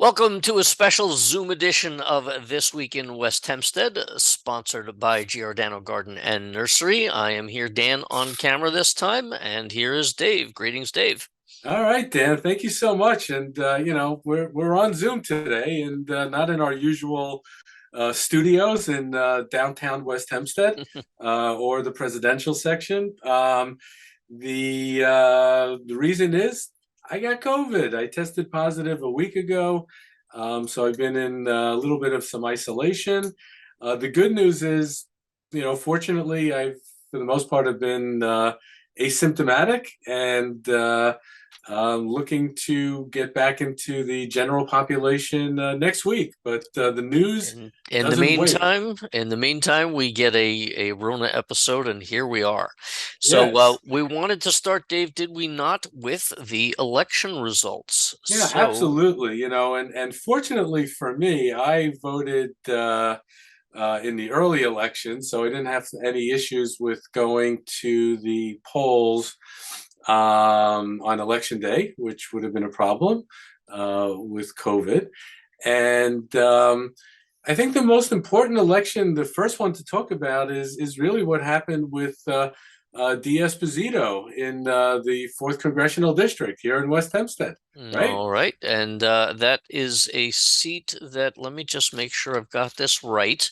Welcome to a special Zoom edition of This Week in West Hempstead, sponsored by Giordano Garden and Nursery. I am here, Dan, on camera this time, and here is Dave. Greetings, Dave. All right, Dan. Thank you so much. And we're on Zoom today, and not in our usual studios in downtown West Hempstead or the presidential section. The reason is I got COVID. I tested positive a week ago, so I've been in a little bit of some isolation. The good news is, fortunately, I've for the most part have been asymptomatic and. Looking to get back into the general population next week, but the news In the doesn't wait. meantime, we get a Rona episode, and here we are. So Yes, we wanted to start, Dave, did we not, with the election results? yeah, So absolutely. And fortunately for me, I voted in the early election, so I didn't have any issues with going to the polls on election day, which would have been a problem with COVID. And I think the most important election, the first one to talk about, is really what happened with Esposito in the fourth congressional district here in West Hempstead, right? all right, and that is a seat that, let me just make sure I've got this right.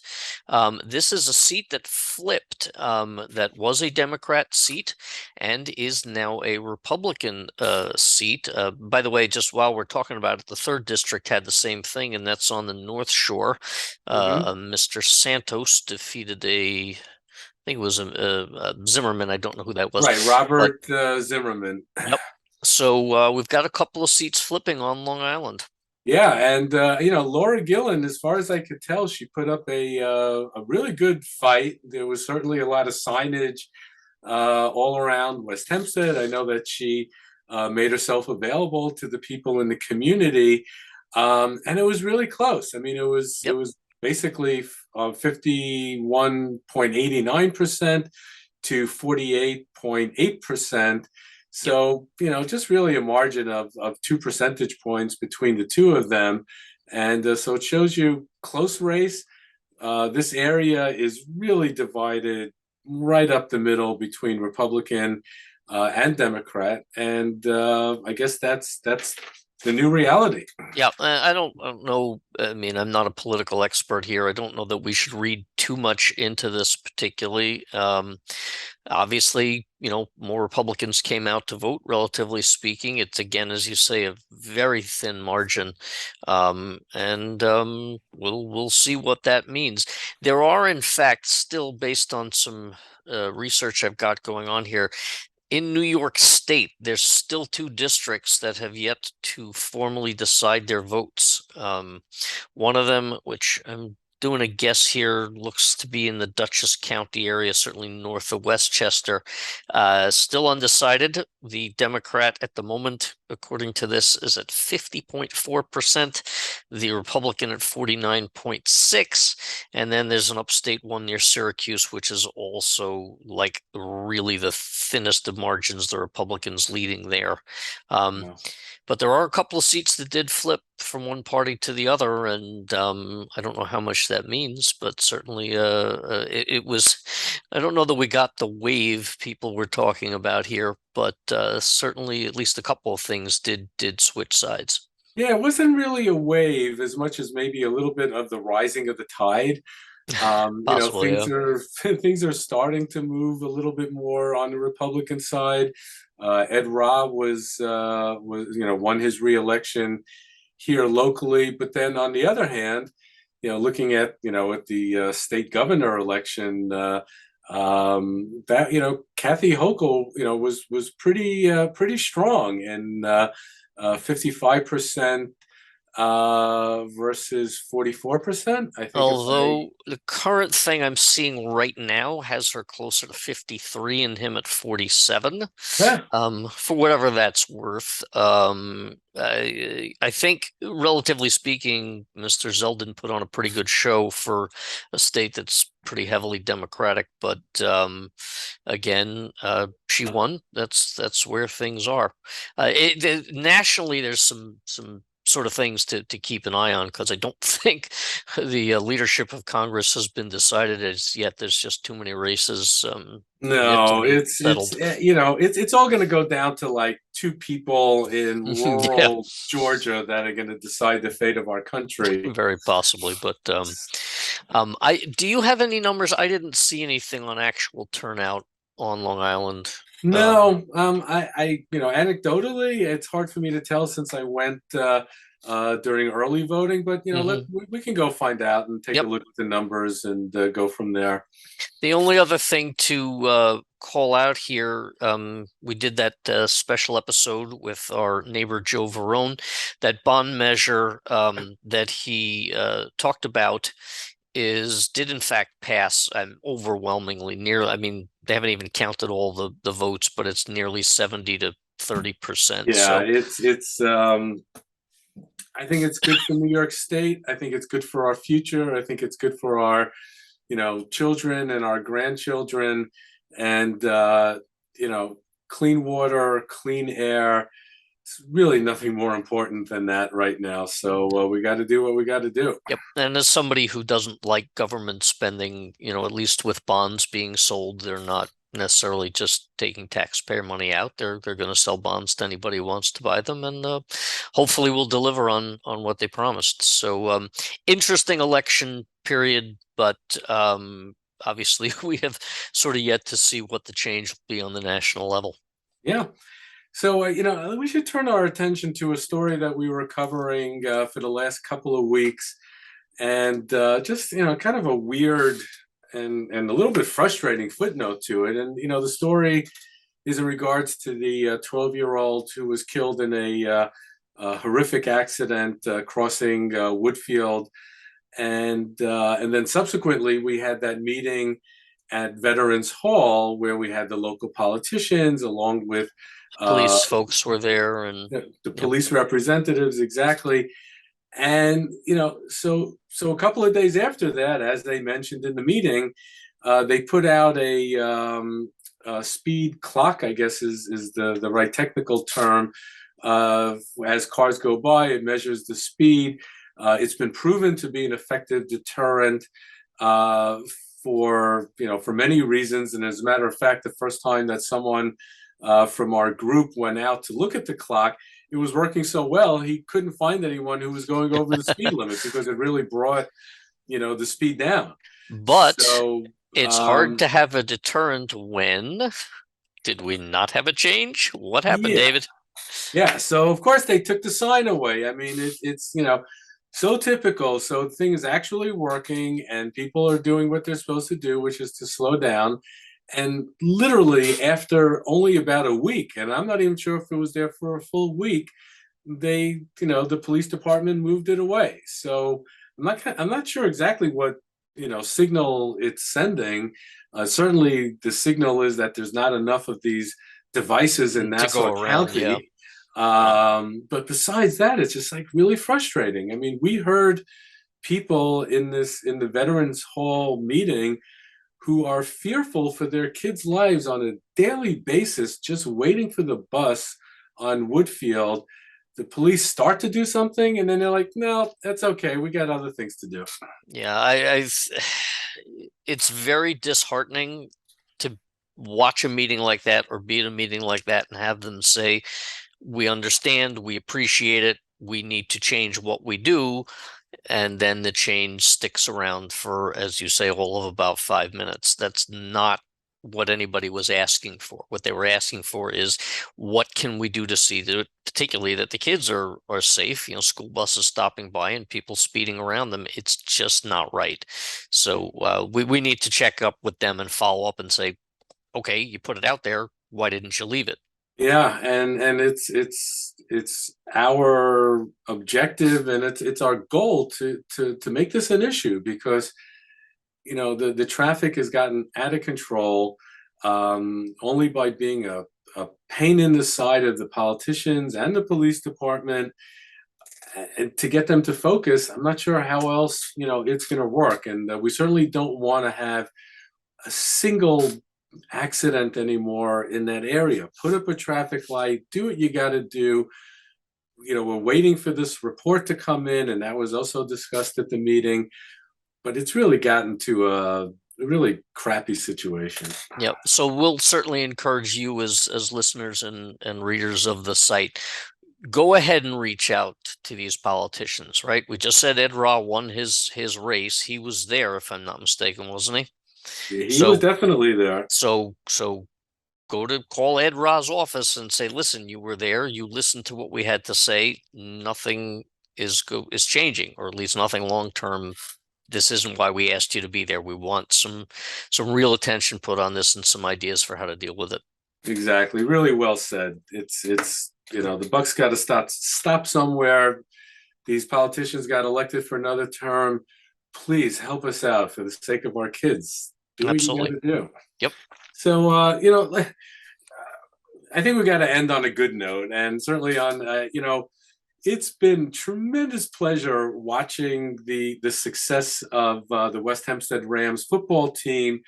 This is a seat that flipped, that was a Democrat seat and is now a Republican seat. By the way, just while we're talking about it, the third district had the same thing, and that's on the North Shore. Mm-hmm. Mr. Santos defeated I think it was a Zimmerman. I don't know who that was, Right, but Robert Zimmerman. yep. So we've got a couple of seats flipping on Long Island. Yeah, and Laura Gillen, as far as I could tell, she put up a really good fight. There was certainly a lot of signage all around West Hempstead. I know that she made herself available to the people in the community, and it was really close. I mean, it Yep. was basically 51.89% to 48.8%. Yep. So, just really a margin of 2 percentage points between the two of them. And so it shows you close race. This area is really divided right up the middle between Republican and Democrat. And I guess that's the new reality. Yeah, I don't know. I mean, I'm not a political expert here. I don't know that we should read too much into this particularly. Obviously, more Republicans came out to vote, relatively speaking. It's, again, as you say, a very thin margin. And we'll see what that means. There are, in fact, still, based on some research I've got going on here, in New York State, there's still two districts that have yet to formally decide their votes. One of them, which I'm doing a guess here, looks to be in the Dutchess County area, certainly north of Westchester. Still undecided. The Democrat at the moment, according to this, is at 50.4%. The Republican at 49.6%. And then there's an upstate one near Syracuse, which is also like really the thinnest of margins, the Republicans leading there. Um, Wow. but there are a couple of seats that did flip from one party to the other, and I don't know how much that means, but certainly it was. I don't know that we got the wave people were talking about here, but certainly at least a couple of things did switch sides. Yeah, it wasn't really a wave as much as maybe a little bit of the rising of the tide. Possibly, Things yeah. are things are starting to move a little bit more on the Republican side. Ed Robb was won his reelection here locally, but then on the other hand, looking at at the state governor election, that Kathy Hochul was pretty strong and 55% versus 44%. I think if I Although the current thing I'm seeing right now has her closer to 53 and him at 47. yeah. For whatever that's worth. I think, relatively speaking, Mr. Zeldin put on a pretty good show for a state that's pretty heavily Democratic, but again, she won. That's where things are. Nationally, there's some sort of things to keep an eye on, because I don't think the leadership of Congress has been decided as yet. There's just too many races yet to No, be it's settled. it's all going to go down to like two people in Yeah, rural Georgia that are going to decide the fate of our country. very possibly. But I do you have any numbers? I didn't see anything on actual turnout on Long Island. No, anecdotally, it's hard for me to tell since I went during early voting, but Mhm. we can go find out and take a Yep. look at the numbers and go from there. The only other thing to call out here, we did that special episode with our neighbor Joe Verone. That bond measure that he talked about did in fact pass overwhelmingly near. I mean, they haven't even counted all the votes, but it's nearly 70 to 30%. Yeah, So it's I think it's good for New York State. I think it's good for our future. I think it's good for our, children and our grandchildren, and clean water, clean air. It's really nothing more important than that right now. So we got to do what we got to do. yep. And as somebody who doesn't like government spending, at least with bonds being sold, they're not necessarily just taking taxpayer money out. They're going to sell bonds to anybody who wants to buy them, and hopefully will deliver on what they promised. So interesting election period, but obviously we have sort of yet to see what the change will be on the national level. Yeah. So, we should turn our attention to a story that we were covering for the last couple of weeks, and just kind of a weird and a little bit frustrating footnote to it. And the story is in regards to the 12-year-old who was killed in a horrific accident crossing Woodfield, and then subsequently we had that meeting at Veterans Hall where we had the local politicians along with uh, Police folks were there, and the yep, police representatives, exactly. And so a couple of days after that, as they mentioned in the meeting, they put out a speed clock, I guess is the right technical term. As cars go by, it measures the speed. It's been proven to be an effective deterrent uh, for many reasons. And as a matter of fact, the first time that someone from our group went out to look at the clock, it was working so well he couldn't find anyone who was going over the speed limit because it really brought the speed down. but So it's hard to have a deterrent when did we not have a change? What happened, yeah, David? yeah. So of course they took the sign away. I mean, it's so typical. So the thing is actually working, and people are doing what they're supposed to do, which is to slow down. And literally after only about a week, and I'm not even sure if it was there for a full week, the police department moved it away. So I'm not sure exactly what signal it's sending. Certainly the signal is that there's not enough of these devices in To go Nassau around, yeah. County. Yeah. But besides that, it's just like really frustrating. I mean, we heard people in the Veterans Hall meeting who are fearful for their kids' lives on a daily basis, just waiting for the bus on Woodfield. The police start to do something, and then they're like, "No, that's okay. We got other things to do." Yeah, it's very disheartening to watch a meeting like that or be in a meeting like that and have them say, we understand, we appreciate it, we need to change what we do, and then the change sticks around for, as you say, all of about 5 minutes. That's not what anybody was asking for. What they were asking for is, what can we do to see that, particularly that the kids are safe, school buses stopping by and people speeding around them. It's just not right. So we need to check up with them and follow up and say, okay, you put it out there, why didn't you leave it? Yeah, and it's our objective, and it's our goal to make this an issue because the traffic has gotten out of control only by being a pain in the side of the politicians and the police department. And to get them to focus, I'm not sure how else it's going to work, and we certainly don't want to have a single accident anymore in that area. Put up a traffic light, do what you got to do, we're waiting for this report to come in, and that was also discussed at the meeting. But it's really gotten to a really crappy situation. Yep. So we'll certainly encourage you as listeners and readers of the site, go ahead and reach out to these politicians, right? We just said Ed Raw won his race. He was there, if I'm not mistaken, wasn't he? He was So definitely there. so call Ed Ra's office and say, listen, you were there, you listened to what we had to say. Nothing is changing, or at least nothing long term. This isn't why we asked you to be there. We want some real attention put on this and some ideas for how to deal with it. Exactly. Really well said. It's the buck's got to stop somewhere. These politicians got elected for another term. Please help us out for the sake of our kids. Do what you got Absolutely. to do. Yep. So I think we got to end on a good note, and certainly on it's been tremendous pleasure watching the success of the West Hempstead Rams football team.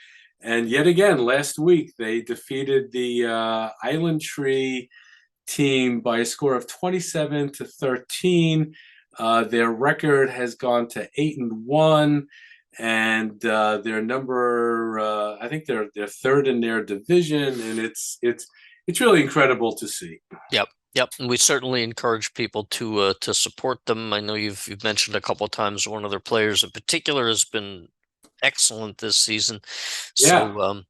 And yet again, last week they defeated the Island Tree team by a score of 27-13. Their record has gone to 8-1, and their number, I think they're third in their division, and it's really incredible to see. Yep. Yep, and we certainly encourage people to support them. I know you've mentioned a couple of times one of their players in particular has been excellent this season. Yeah. So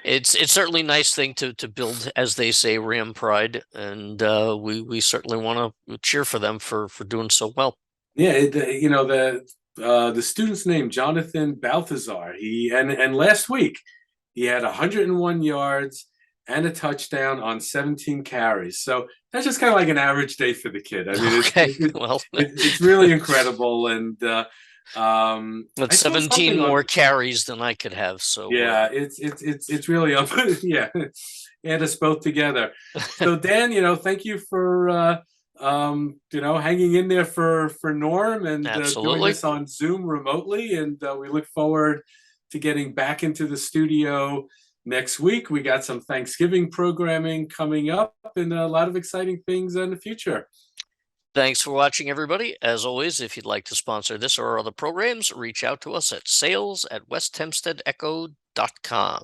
it's certainly a nice thing to build, as they say, Ram pride, and we certainly want to cheer for them for doing so well. Yeah, the student's name, Jonathan Balthazar. And last week he had 101 yards and a touchdown on 17 carries. So that's just kind of like an average day for the kid. I mean, Okay, well, it's really incredible. And with I saw 17 something more on. carries than I could have. So Yeah, it's really up. Yeah, and us both together. So Dan, thank you for hanging in there for Norm and doing absolutely. this on Zoom remotely. And we look forward to getting back into the studio next week. We got some Thanksgiving programming coming up and a lot of exciting things in the future. Thanks for watching, everybody. As always, if you'd like to sponsor this or other programs, reach out to us at sales@westhempsteadecho.com.